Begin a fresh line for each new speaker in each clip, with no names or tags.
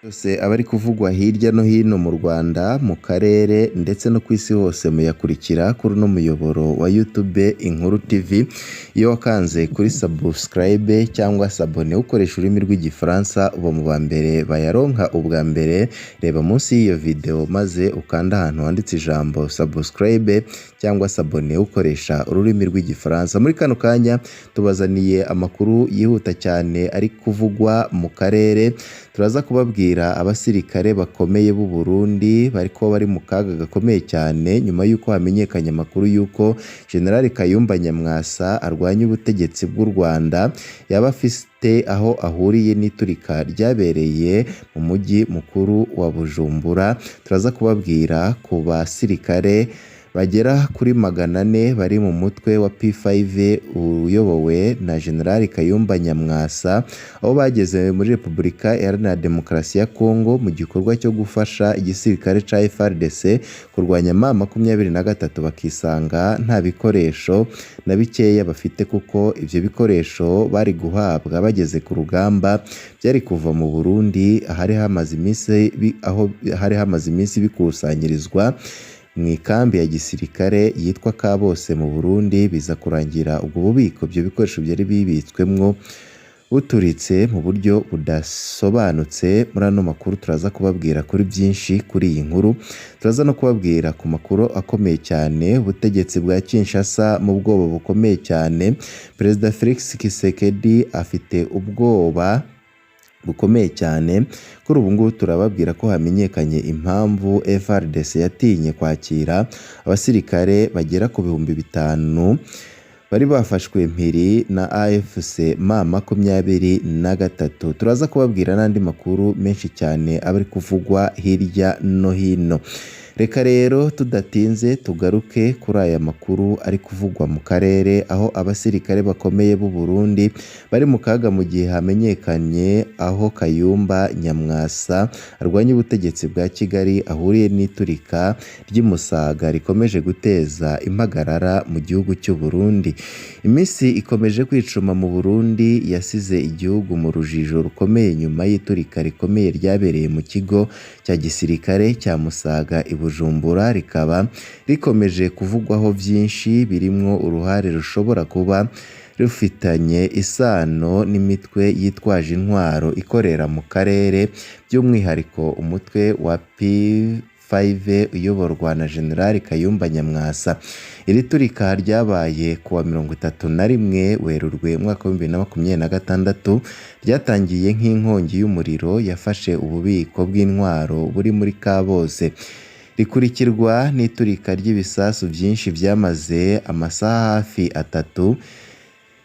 Yose aba ari kuvugwa hirya no hino mu Rwanda, mu karere ndetse no ku isi hose muyakurikira kuri uno muyoboro wa YouTube Inkuru TV. Iyo wakanze kuri subscribe cyangwa s'abone ukoresha ururimi rw'igifaransa uba mu ba mbere bayaronka ubwa mbere. Reba munsi y'iyo video maze ukanda ahantu handitse ijambo subscribe cyangwa s'abone ukoresha ururimi rw'igifaransa. Muri kano kanya tubazaniye amakuru yihuta cyane ari kuvugwa mu karere. Turaza kubabwira abasirikare bakomeye b'u Burundi bariko bari mu kaga gakomeye cyane nyuma yuko hamenyekanye amakuru yuko General Kayumba Nyamwasa arwanya ubutegetsi bw'u Rwanda yaba afite aho ahuriye n'iturika ryabereye mu mujyi mukuru wa Bujumbura. Turaza kubabwira ku basirikare bagera kuri 400 bari mu mutwe wa P5 uyobowe na General Kayumba Nyamwasa, aho bageze muri Repubulika Iharanira Demokarasi ya Kongo mu gikorwa cyo gufasha igisirikare ca FARDC kurwanya M23, bakisanga nta bikoresho na bikeya bafite, kuko ivyo bikoresho bari guhabwa bageze ku rugamba byari kuva mu Burundi ahari hamaze iminsi bikusanyirizwa mu ikambi ya gisirikare yitwa Kabose mu Burundi. Biza kurangira ubwo bubiko byo bikoresho byari bibitswemwo buturitse mu buryo budasobanutse. Muri ano makuru turaza kubabwira kuri byinshi kuri iyi nkuru. Turaza no kubabwira ku makuru akomeye cyane. Ubutegetsi bwa Kinshasa mu bwoba bukomeye cyane. Perezida Felix Tshisekedi afite ubwoba bukomeye cyane. Kuri ubu ngubu turababwira ko hamenyekanye impamvu FARDC yatinye kwakira abasirikare bagera ku 5,000 bari bafashwe mpiri na AFC M23. Turaza kubabwira n'andi makuru menshi cyane abari kuvugwa hirya no hino. Reka rero tudatinze tugaruke kuri aya makuru ari kuvugwa mu karere, aho abasirikare bakomeye b'u Burundi bari mu kaga mu gihe hamenyekanye aho Kayumba Nyamwasa arwanya ubutegetsi bwa Kigali ahuriye n'iturika ry'Imusaga rikomeje guteza impagarara mu gihugu cy'u Burundi. Imisi ikomeje kwicuma mu Burundi yasize igihugu mu rujijo rukomeye nyuma y'iturika rikomeye ryabereye mu kigo cya gisirikare cya Musaga Bujumbura, rikaba rikomeje kuvugwaho byinshi birimwo uruhare rushobora kuba rufitanye isano n'imitwe yitwaje intwaro ikorera mu karere, by'umwihariko umutwe wa P5 uyoborwa na General Kayumba Nyamwasa. Iri turika ryabaye kuwa 31 Werurwe mwaka wa 2026 ryatangiye nk'inkongi y'umuriro yafashe ububiko bw'intwaro buri muri Kabose, rikurikirwa n'iturika ry'ibisasu byinshi byamaze amasaha hafi 3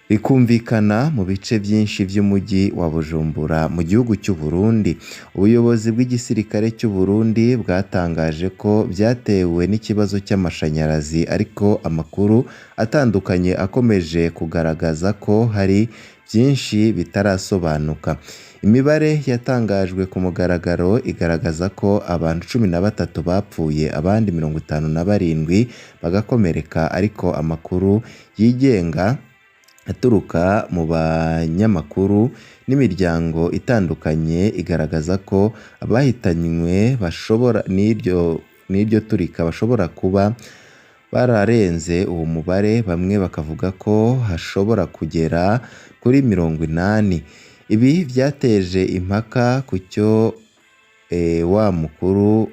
rikumvikana mu bice byinshi by'umujyi wa Bujumbura mu gihugu cy'u Burundi. Ubuyobozi bw'igisirikare cy'u Burundi bwatangaje ko byatewe n'ikibazo cy'amashanyarazi, ariko amakuru atandukanye akomeje kugaragaza ko hari byinshi bitarasobanuka. Imibare yatangajwe ku mugaragaro igaragaza ko abantu 13 bapfuye, abandi 57 bagakomereka, ariko amakuru yigenga aturuka mu banyamakuru n'imiryango itandukanye igaragaza ko abahitanywe n'iryo turika bashobora kuba bararenze uwo mubare. Bamwe bakavuga ko hashobora kugera kuri 80. Ibi byateje impaka ku cyo wa mukuru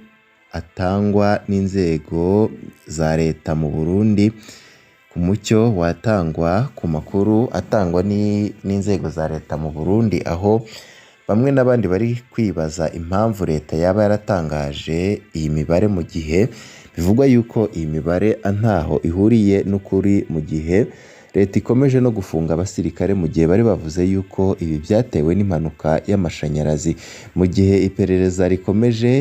atangwa n'inzego za leta mu Burundi, ku mucyo watangwa ku makuru atangwa n'inzego za leta mu Burundi, aho bamwe n'abandi bari kwibaza impamvu leta yaba yaratangaje iyi mibare mu gihe bivugwa yuko iyi mibare ntaho ihuriye n'ukuri, mu gihe leta ikomeje no gufunga abasirikare mu gihe bari bavuze yuko ibi byatewe n'impanuka y'amashanyarazi. Mu gihe iperereza rikomeje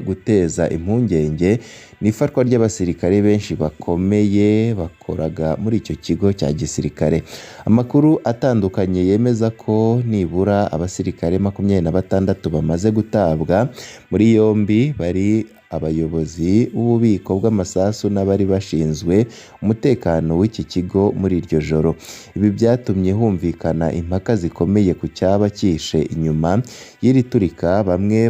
guteza impungenge n'ifatwa ry'abasirikare benshi bakomeye bakoraga muri icyo kigo cya gisirikare. Amakuru atandukanye yemeza ko nibura abasirikare 26 bamaze gutabwa muri yombi, bari abayobozi b'ububiko bw'amasasu n'abari bashinzwe umutekano w'iki kigo muri iryo joro. Ibi byatumye humvikana impaka zikomeye ku cyaba cyishe inyuma y'iri turika, bamwe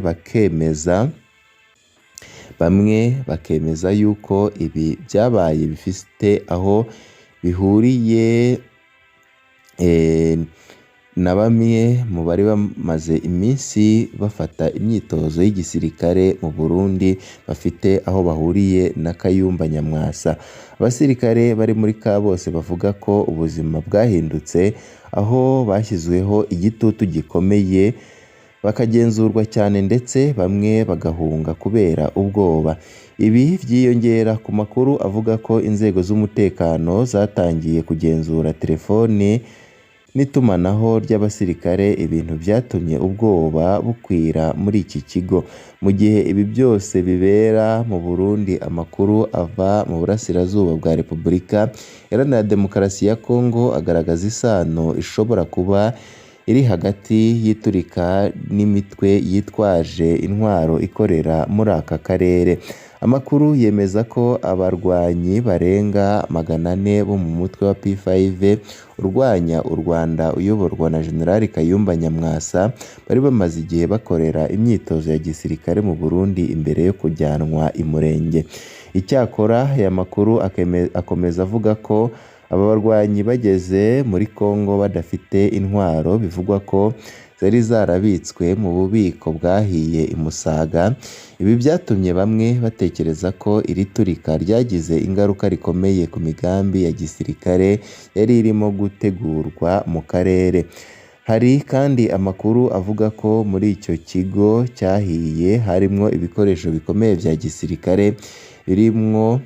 bakemeza yuko ibi byabaye bifite aho bihuriye na bamwe mu bari bamaze iminsi bafata imyitozo y'igisirikare mu Burundi bafite aho bahuriye na Kayumba Nyamwasa. Abasirikare bari muri Kabose bavuga ko ubuzima bwahindutse, aho bashyizweho igitutu gikomeye bakagenzurwa cyane ndetse bamwe bagahunga kubera ubwoba. Ibi byiyongera ku makuru avuga ko inzego z'umutekano zatangiye kugenzura telefone n'itumanaho ry'abasirikare, ibintu byatumye ubwoba bukwira muri iki kigo. Mu gihe ibi byose bibera mu Burundi, amakuru ava mu burasirazuba bwa Repubulika Iharanira Demokarasi ya Kongo agaragaza isano ishobora kuba iri hagati y'iturika n'imitwe yitwaje intwaro ikorera muri aka karere. Amakuru yemeza ko abarwanyi barenga 400 bo mu mutwe wa P5 urwanya u Rwanda uyoborwa na General Kayumba Nyamwasa bari bamaze igihe bakorera imyitozo ya gisirikare mu Burundi imbere yo kujyanwa i Murenge. Icyakora aya makuru akomeza avuga ko aba barwanyi bageze muri Kongo badafite intwaro, bivugwa ko zari zarabitswe mu bubiko bwahiye i Musaga. Ibi byatumye bamwe batekereza ko iri turika ryagize ingaruka rikomeye ku migambi ya gisirikare yari irimo gutegurwa mu karere. Hari kandi amakuru avuga ko muri icyo kigo cyahiye harimo ibikoresho bikomeye bya gisirikare birimo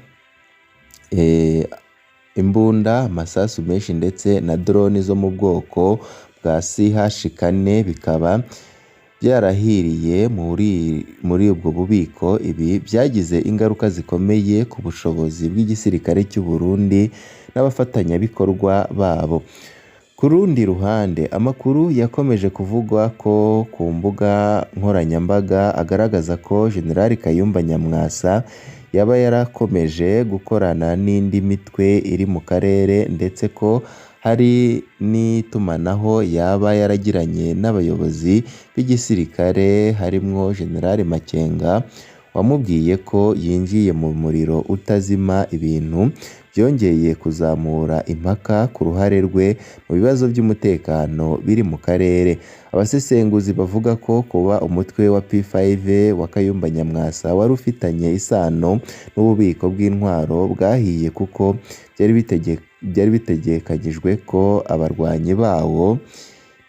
imbunda, amasasu menshi ndetse na drone zo mu bwoko bwa CH4 bikaba byarahiriye muri ubwo bubiko. Ibi byagize ingaruka zikomeye ku bushobozi bw'igisirikare cy'u Burundi n'abafatanyabikorwa babo. Ku rundi ruhande, amakuru yakomeje kuvugwa ko ku mbuga nkoranyambaga agaragaza ko General Kayumba Nyamwasa yaba yarakomeje gukorana n'indi mitwe iri mu karere ndetse ko hari n'itumanaho yaba yaragiranye n'abayobozi b'igisirikare harimo General Makenga wamubwiye ko yinjiye mu muriro utazima. Ibintu byongeye kuzamura impaka ku ruhare rwe mu bibazo by'umutekano biri mu karere. Abasesenguzi bavuga ko kuba umutwe wa P5 wa Kayumba Nyamwasa wari ufitanye isano n'ububiko bw'intwaro bwahiye, kuko byari bitegekanyijwe ko abarwanyi bawo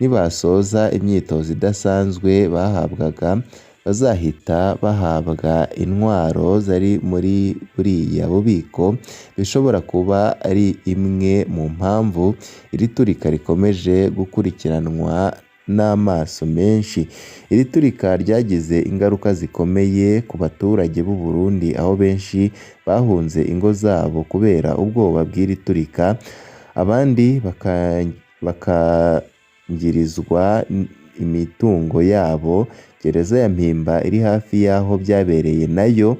nibasoza imyitozo idasanzwe bahabwaga bazahita bahabwa intwaro zari muri buriya bubiko. Bishobora kuba ari imwe mu mpamvu iri turika rikomeje gukurikiranwa n'amaso menshi. Iri turika ryagize ingaruka zikomeye ku baturage b'u Burundi, aho benshi bahunze ingo zabo kubera ubwoba bw'iri turika, abandi bakangirizwa imitungo yabo. Gereza ya Mpimba iri hafi y'aho byabereye nayo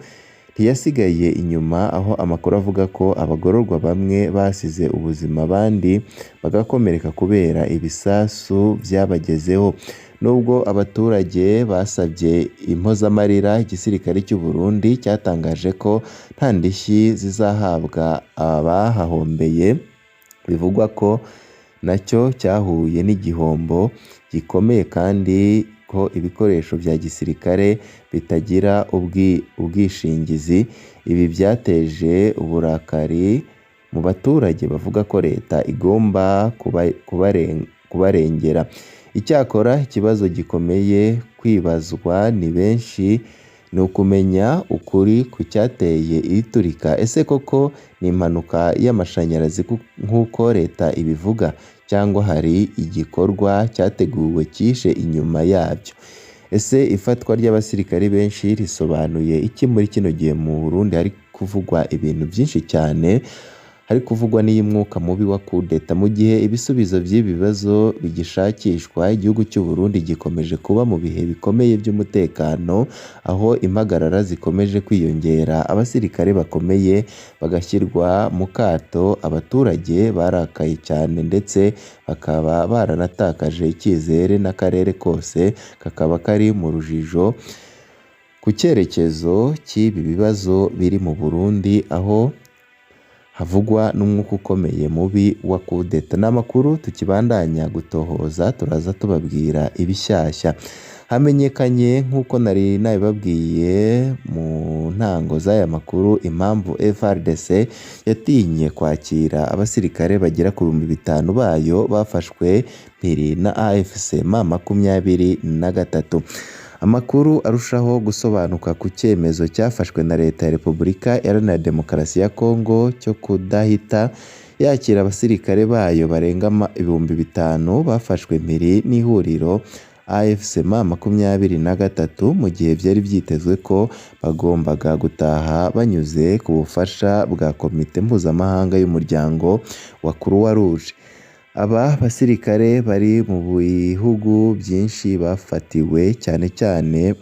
ntiyasigaye inyuma, aho amakuru avuga ko abagororwa bamwe basize ubuzima abandi bagakomereka kubera ibisasu byabagezeho. Nubwo abaturage basabye impozamarira, igisirikare cy'u Burundi cyatangaje ko nta ndishyi zizahabwa abahahombeye. Bivugwa ko nacyo cyahuye n'igihombo gikomeye kandi ko ibikoresho bya gisirikare bitagira ubwishingizi. Ibi byateje uburakari mu baturage bavuga ko leta igomba kubarengera. Icyakora ikibazo gikomeye kwibazwa ni benshi ni ukumenya ukuri ku cyateye iri turika. Ese koko ni impanuka y'amashanyarazi nk'uko leta ibivuga, cyangwa hari igikorwa cyateguwe cyishe inyuma yabyo? Ese ifatwa ry'abasirikare benshi risobanuye iki muri kino gihe mu Burundi hari kuvugwa ibintu byinshi cyane? hari kuvugwa n'iy'umwuka mubi wa kudeta. Mu gihe ibisubizo by'ibi bibazo bigishakishwa, igihugu cy'u Burundi gikomeje kuba mu bihe bikomeye by'umutekano, aho impagarara zikomeje kwiyongera, abasirikare bakomeye bagashyirwa mu kato, abaturage barakaye cyane ndetse bakaba baranatakaje icyizere, n'akarere kose kakaba kari mu rujijo ku cyerekezo cy'ibi bibazo biri mu Burundi, aho havugwa n'umwuka ukomeye mubi wa kudeta. N'amakuru tukibandanya gutohoza, turaza tubabwira ibishyashya. Hamenyekanye nk'uko nari nabibabwiye mu ntango z'aya makuru, impamvu FARDC yatinye kwakira abasirikare bagera ku 5,000 bayo bafashwe mpiri na AFC M23. Amakuru arushaho gusobanuka ku cyemezo cyafashwe na leta ya Repubulika Iharanira Demokarasi ya Kongo cyo kudahita yakira abasirikare bayo barenga 5,000 bafashwe mpiri n'ihuriro AFC M23, mu gihe byari byitezwe ko bagombaga gutaha banyuze ku bufasha bwa Komite Mpuzamahanga y'Umuryango wa Croix Rouge. Aba basirikare bari mu bihugu byinshi bafatiwe, cyane cyane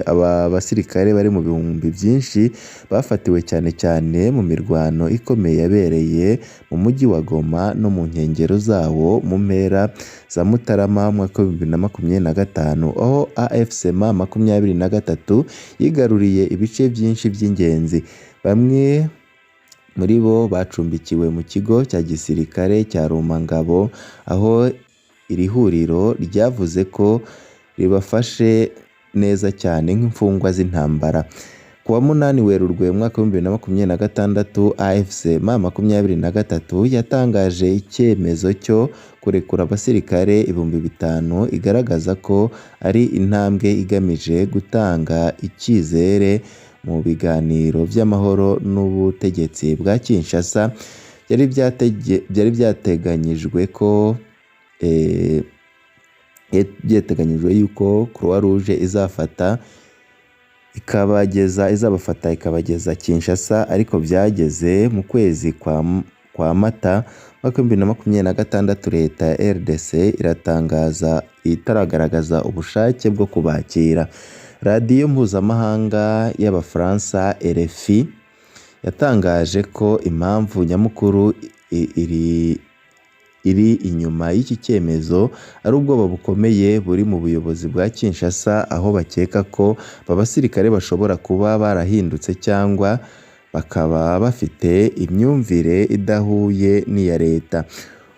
aba basirikare bari mu bihumbi byinshi bafatiwe cyane cyane mu mirwano ikomeye yabereye mu mujyi wa Goma no mu nkengero zawo mu mpera za Mutarama mwaka wa 2025, aho AFC M23 yigaruriye ibice byinshi by'ingenzi. Bamwe muri bo bacumbikiwe mu kigo cya gisirikare cya Rumangabo, aho iri huriro ryavuze ko ribafashe neza cyane nk'imfungwa z'intambara. Ku wa 8 Werurwe mwaka wa 2026, AFC M23 yatangaje icyemezo cyo kurekura abasirikare 5,000, igaragaza ko ari intambwe igamije gutanga icyizere mu biganiro by'amahoro n'ubutegetsi bwa Kinshasa. Byari byateganyijwe ko yuko Croix Rouge izabafata ikabageza Kinshasa, ariko byageze mu kwezi kwa Mata mwaka wa 2026, leta ya RDC itaragaragaza ubushake bwo kubakira. Radiyo mpuzamahanga y'Abafaransa RFI yatangaje ko impamvu nyamukuru iri inyuma y'iki cyemezo ari ubwoba bukomeye buri mu buyobozi bwa Kinshasa, aho bakeka ko aba basirikare bashobora kuba barahindutse cyangwa bakaba bafite imyumvire idahuye n'iya leta.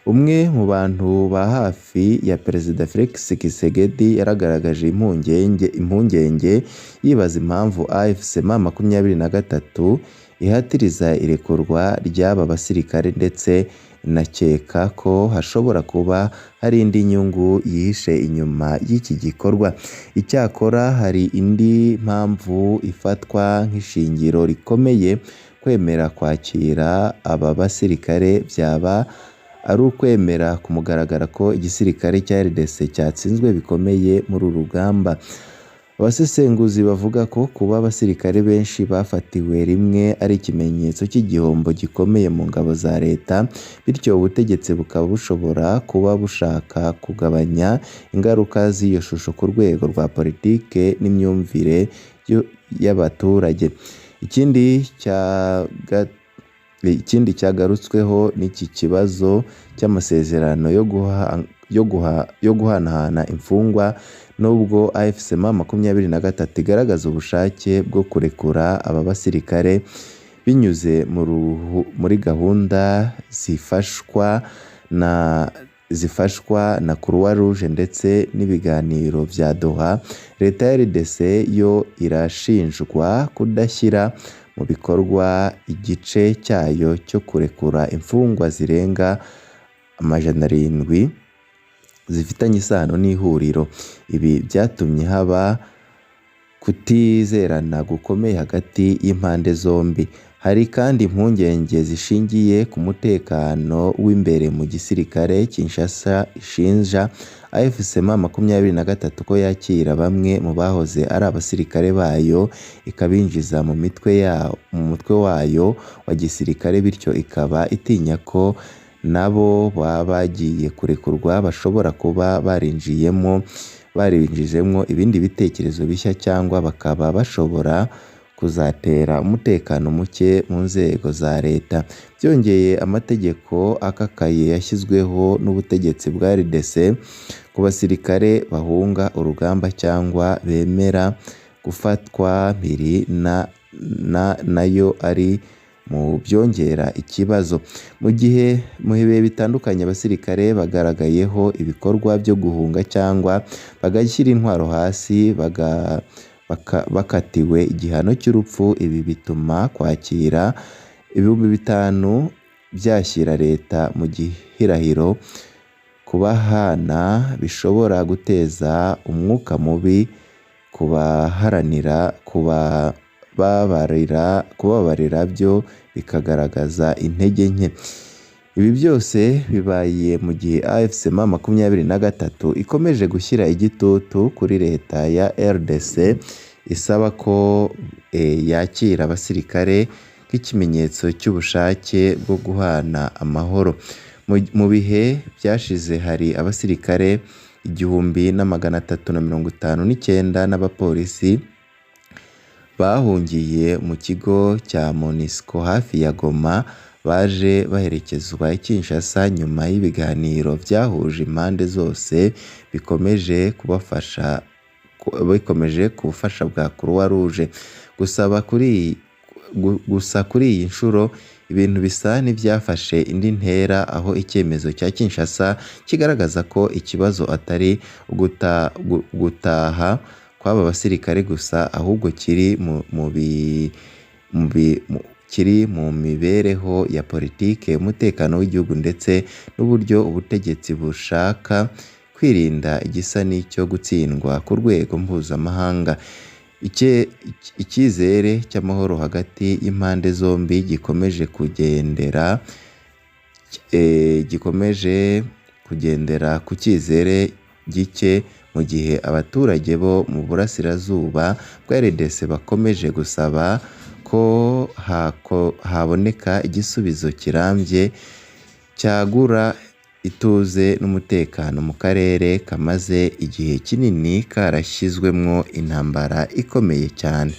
Umwe mu bantu ba hafi ya Perezida Felix Tshisekedi yaragaragaje impungenge yibaza impamvu AFC M23 ihatiriza irekurwa ry'aba basirikare, ndetse inakeka ko hashobora kuba hari indi nyungu yihishe inyuma y'iki gikorwa. Icyakora hari indi mpamvu ifatwa nk'ishingiro rikomeye kwemera kwakira aba basirikare, byaba ari ukwemera ku mugaragaro ko igisirikare cya RDC cyatsinzwe bikomeye muri uru rugamba. Abasesenguzi bavuga ko kuba abasirikare benshi bafatiwe rimwe ari ikimenyetso cy'igihombo gikomeye mu ngabo za leta, bityo ubutegetsi bukaba bushobora kuba bushaka kugabanya ingaruka z'iyo shusho ku rwego rwa politike n'imyumvire y'abaturage. Ikindi cyagarutsweho n'iki kibazo cy'amasezerano yo guhanahana imfungwa. Nubwo AFC M23 igaragaza ubushake bwo kurekura aba basirikare binyuze muri gahunda zifashwa na Croix Rouge ndetse n'ibiganiro bya Doha, leta ya RDC yo irashinjwa kudashyira mu bikorwa igice cyayo cyo kurekura imfungwa zirenga 700 zifitanye isano n'ihuriro. Ibi byatumye haba kutizerana gukomeye hagati y'impande zombi. Hari kandi impungenge zishingiye ku mutekano w'imbere mu gisirikare. Kinshasa ishinja AFC M23 ko yakira bamwe mu bahoze ari abasirikare bayo ikabinjiza mu mutwe wayo wa gisirikare, bityo ikaba itinya ko nabo baba bagiye kurekurwa bashobora kuba barinjijemo ibindi bitekerezo bishya cyangwa bakaba bashobora kuzatera umutekano muke mu nzego za leta. Byongeye, amategeko akakaye yashyizweho n'ubutegetsi bwa RDC ku basirikare bahunga urugamba cyangwa bemera gufatwa mpiri nayo ari mu byongera ikibazo. Mu bihe bitandukanye abasirikare bagaragayeho ibikorwa byo guhunga cyangwa bagashyira intwaro hasi bakatiwe igihano cy'urupfu. Ibi bituma kwakira 5,000 byashyira leta mu gihirahiro. Kubahana bishobora guteza umwuka mubi kubabarira byo bikagaragaza intege nke. Ibi byose bibaye mu gihe AFC M23 ikomeje gushyira igitutu kuri leta ya RDC isaba ko yakira abasirikare nk'ikimenyetso cy'ubushake bwo guhana amahoro. Mu bihe byashize hari abasirikare 1,359 n'abapolisi bahungiye mu kigo cya MONUSCO hafi ya Goma, baje baherekezwa i Kinshasa nyuma y'ibiganiro byahuje impande zose bikomeje ku bufasha bwa Croix Rouge. Gusa kuri iyi nshuro ibintu bisa n'ibyafashe indi ntera, aho icyemezo cya Kinshasa kigaragaza ko ikibazo atari gutaha kw'aba basirikare gusa, ahubwo kiri mu mibereho ya politike, umutekano w'igihugu ndetse n'uburyo ubutegetsi bushaka kwirinda igisa n'icyo gutsindwa ku rwego mpuzamahanga. Icyizere cy'amahoro hagati y'impande zombi gikomeje kugendera ku cyizere gike, mu gihe abaturage bo mu burasirazuba bwa RDC bakomeje gusaba ko haboneka igisubizo kirambye cyagura ituze n'umutekano mu karere kamaze igihe kinini karashyizwemwo intambara ikomeye cyane.